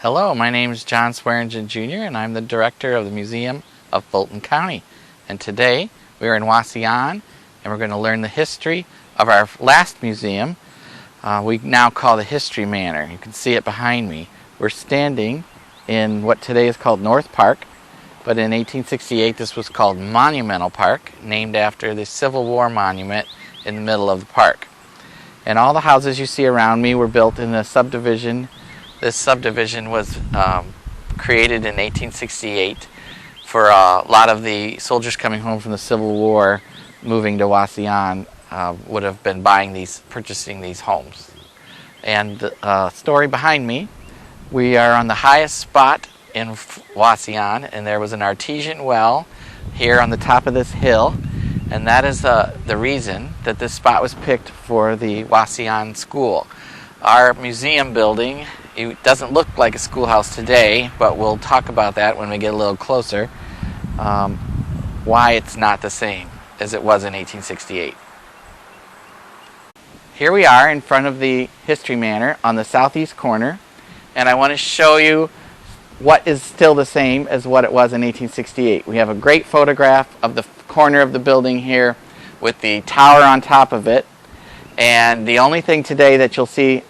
Hello, my name is John Swearingen Jr. and I'm the director of the Museum of Fulton County. And today we are in Wauseon and we're going to learn the history of our last museum. We now call the History Manor. You can see it behind me. We're standing in what today is called North Park, but in 1868 this was called Monumental Park, named after the Civil War monument in the middle of the park. And all the houses you see around me were built in a subdivision. This subdivision was created in 1868 for a lot of the soldiers coming home from the Civil War, moving to Wauseon, would have been purchasing these homes. And the story behind me, we are on the highest spot in Wauseon, and there was an artesian well here on the top of this hill, and that is the reason that this spot was picked for the Wauseon School. Our museum building, it doesn't look like a schoolhouse today, but we'll talk about that when we get a little closer, why it's not the same as it was in 1868. Here we are in front of the History Manor on the southeast corner, and I want to show you what is still the same as what it was in 1868. We have a great photograph of the corner of the building here with the tower on top of it. And the only thing today that you'll see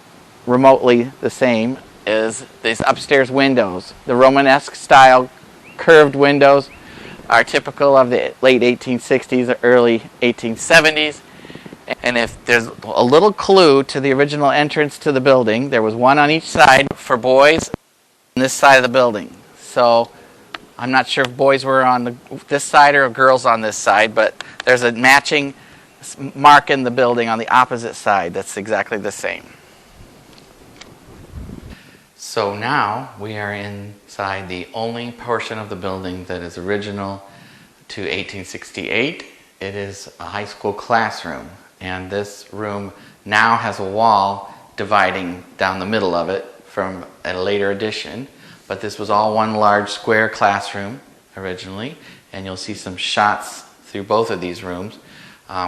remotely the same is these upstairs windows. The Romanesque style curved windows are typical of the late 1860s or early 1870s. And if there's a little clue to the original entrance to the building, there was one on each side for boys on this side of the building. So I'm not sure if boys were on this side or girls on this side, but there's a matching mark in the building on the opposite side that's exactly the same. So now we are inside the only portion of the building that is original to 1868. It is a high school classroom, and this room now has a wall dividing down the middle of it from a later addition, but this was all one large square classroom originally, and you'll see some shots through both of these rooms.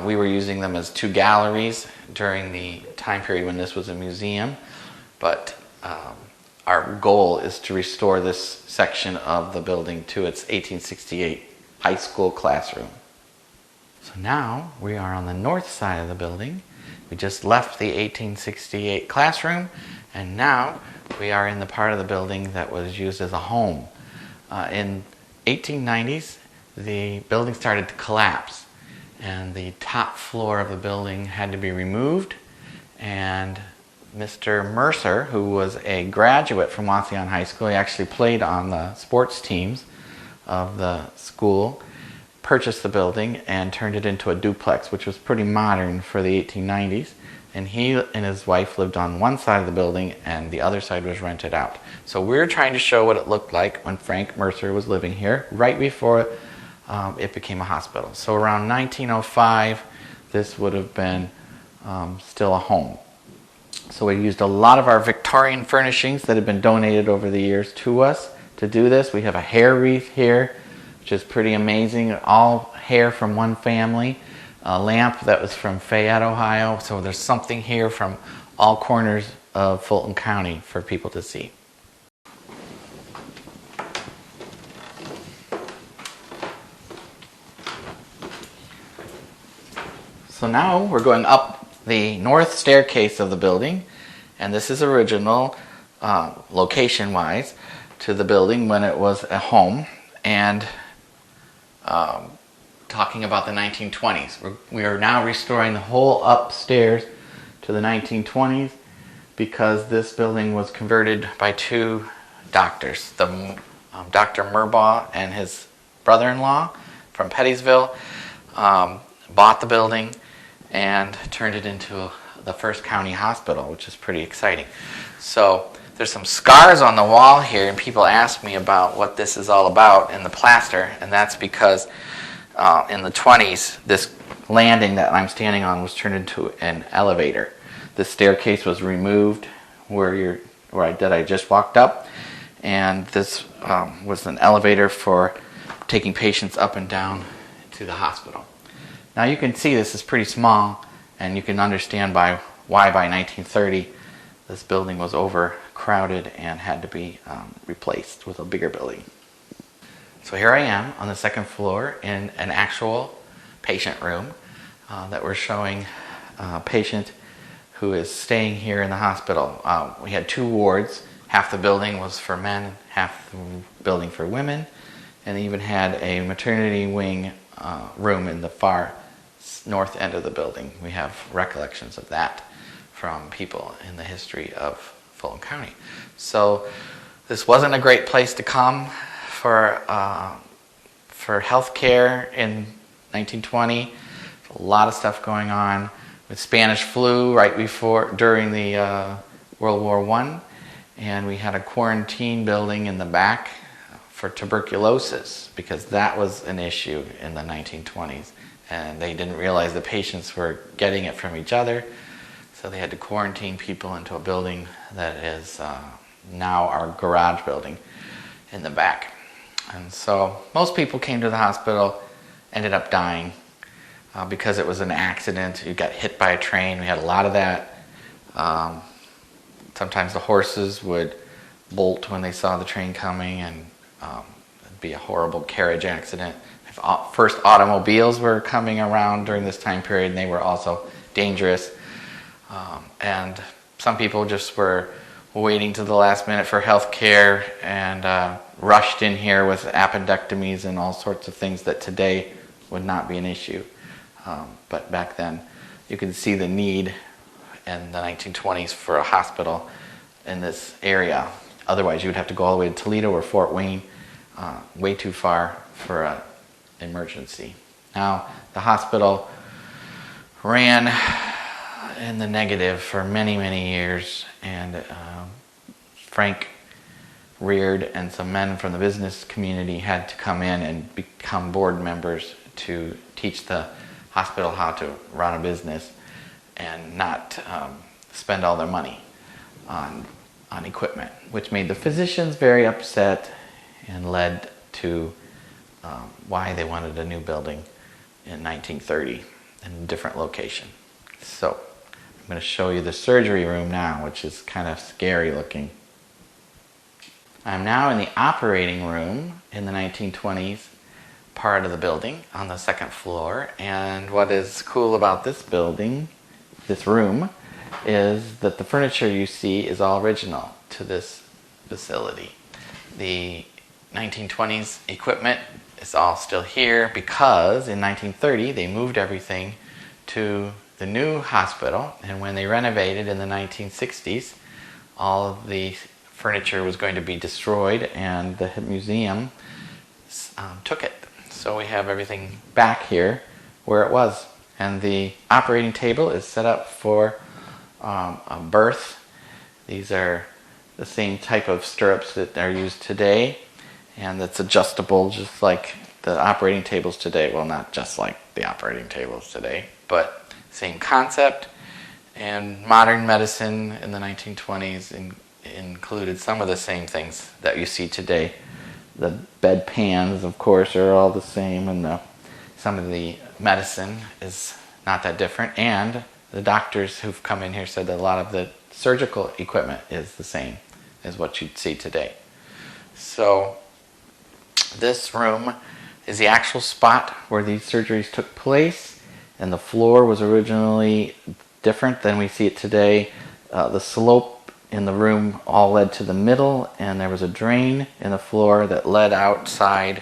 We were using them as two galleries during the time period when this was a museum, but our goal is to restore this section of the building to its 1868 high school classroom. So now we are on the north side of the building. We just left the 1868 classroom, and now we are in the part of the building that was used as a home. In 1890s, the building started to collapse, and the top floor of the building had to be removed, and Mr. Mercer, who was a graduate from Wauseon High School, he actually played on the sports teams of the school, purchased the building and turned it into a duplex, which was pretty modern for the 1890s. And he and his wife lived on one side of the building and the other side was rented out. So we're trying to show what it looked like when Frank Mercer was living here, right before it became a hospital. So around 1905, this would have been still a home. So we used a lot of our Victorian furnishings that have been donated over the years to us to do this. We have a hair wreath here, which is pretty amazing. All hair from one family. A lamp that was from Fayette, Ohio. So there's something here from all corners of Fulton County for people to see. So now we're going up the north staircase of the building, and this is original location-wise to the building when it was a home, and talking about the 1920s. We are now restoring the whole upstairs to the 1920s because this building was converted by two doctors. Dr. Murbaugh and his brother-in-law from Pettysville bought the building and turned it into the first county hospital, which is pretty exciting. So there's some scars on the wall here, and people ask me about what this is all about in the plaster, and that's because in the 20s, this landing that I'm standing on was turned into an elevator. The staircase was removed where I just walked up, and this was an elevator for taking patients up and down to the hospital. Now you can see this is pretty small, and you can understand why by 1930 this building was overcrowded and had to be replaced with a bigger building. So here I am on the second floor in an actual patient room that we're showing a patient who is staying here in the hospital. We had 2 wards. Half the building was for men, half the building for women, and they even had a maternity wing room in the far north end of the building. We have recollections of that from people in the history of Fulton County. So this wasn't a great place to come for health care in 1920. A lot of stuff going on with Spanish flu right during the World War I, and we had a quarantine building in the back for tuberculosis because that was an issue in the 1920s, and they didn't realize the patients were getting it from each other, so they had to quarantine people into a building that is now our garage building in the back. And so most people came to the hospital, ended up dying because it was an accident. You got hit by a train. We had a lot of that. Sometimes the horses would bolt when they saw the train coming, and it'd be a horrible carriage accident. First automobiles were coming around during this time period, and they were also dangerous. And some people just were waiting to the last minute for health care and rushed in here with appendectomies and all sorts of things that today would not be an issue. But back then, you can see the need in the 1920s for a hospital in this area. Otherwise, you would have to go all the way to Toledo or Fort Wayne, way too far for an emergency. Now, the hospital ran in the negative for many, many years, and Frank Reard and some men from the business community had to come in and become board members to teach the hospital how to run a business and not spend all their money on equipment, which made the physicians very upset and led to why they wanted a new building in 1930 in a different location. So I'm going to show you the surgery room now, which is kind of scary looking. I'm now in the operating room in the 1920s part of the building on the second floor, and what is cool about this building, this room, is that the furniture you see is all original to this facility. The 1920s equipment is all still here because in 1930 they moved everything to the new hospital, and when they renovated in the 1960s, all of the furniture was going to be destroyed, and the museum took it. So we have everything back here where it was. And the operating table is set up for a birth. These are the same type of stirrups that are used today, and it's adjustable just like the operating tables today. Well, not just like the operating tables today, but same concept. And modern medicine in the 1920s included some of the same things that you see today. The bed pans, of course, are all the same, and some of the medicine is not that different. And the doctors who've come in here said that a lot of the surgical equipment is the same as what you'd see today. So this room is the actual spot where these surgeries took place, and the floor was originally different than we see it today. The slope in the room all led to the middle, and there was a drain in the floor that led outside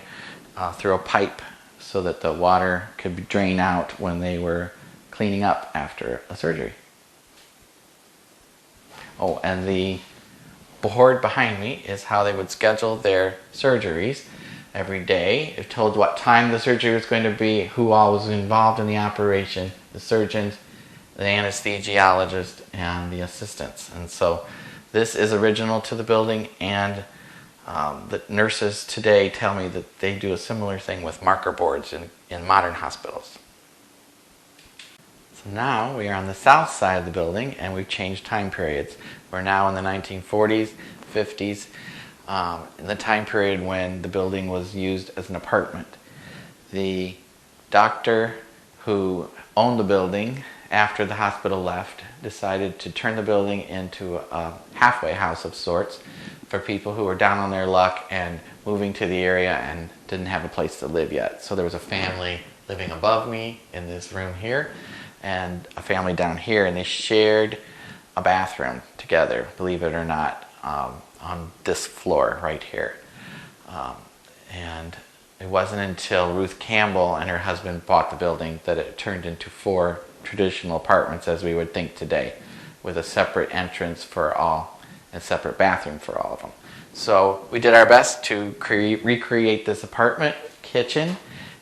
through a pipe so that the water could drain out when they were cleaning up after a surgery. Oh, and the board behind me is how they would schedule their surgeries every day. It told what time the surgery was going to be, who all was involved in the operation, the surgeons, the anesthesiologist, and the assistants. And so this is original to the building, and the nurses today tell me that they do a similar thing with marker boards in modern hospitals. So now we are on the south side of the building, and we've changed time periods. We're now in the 1940s, 50s, in the time period when the building was used as an apartment. The doctor who owned the building after the hospital left, decided to turn the building into a halfway house of sorts for people who were down on their luck and moving to the area and didn't have a place to live yet. So there was a family living above me in this room here and a family down here, and they shared a bathroom together, believe it or not, on this floor right here. And it wasn't until Ruth Campbell and her husband bought the building that it turned into 4 traditional apartments as we would think today, with a separate entrance for all and separate bathroom for all of them. So we did our best to recreate this apartment kitchen,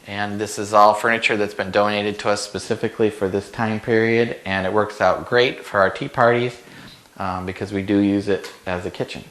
and this is all furniture that's been donated to us specifically for this time period, and it works out great for our tea parties because we do use it as a kitchen.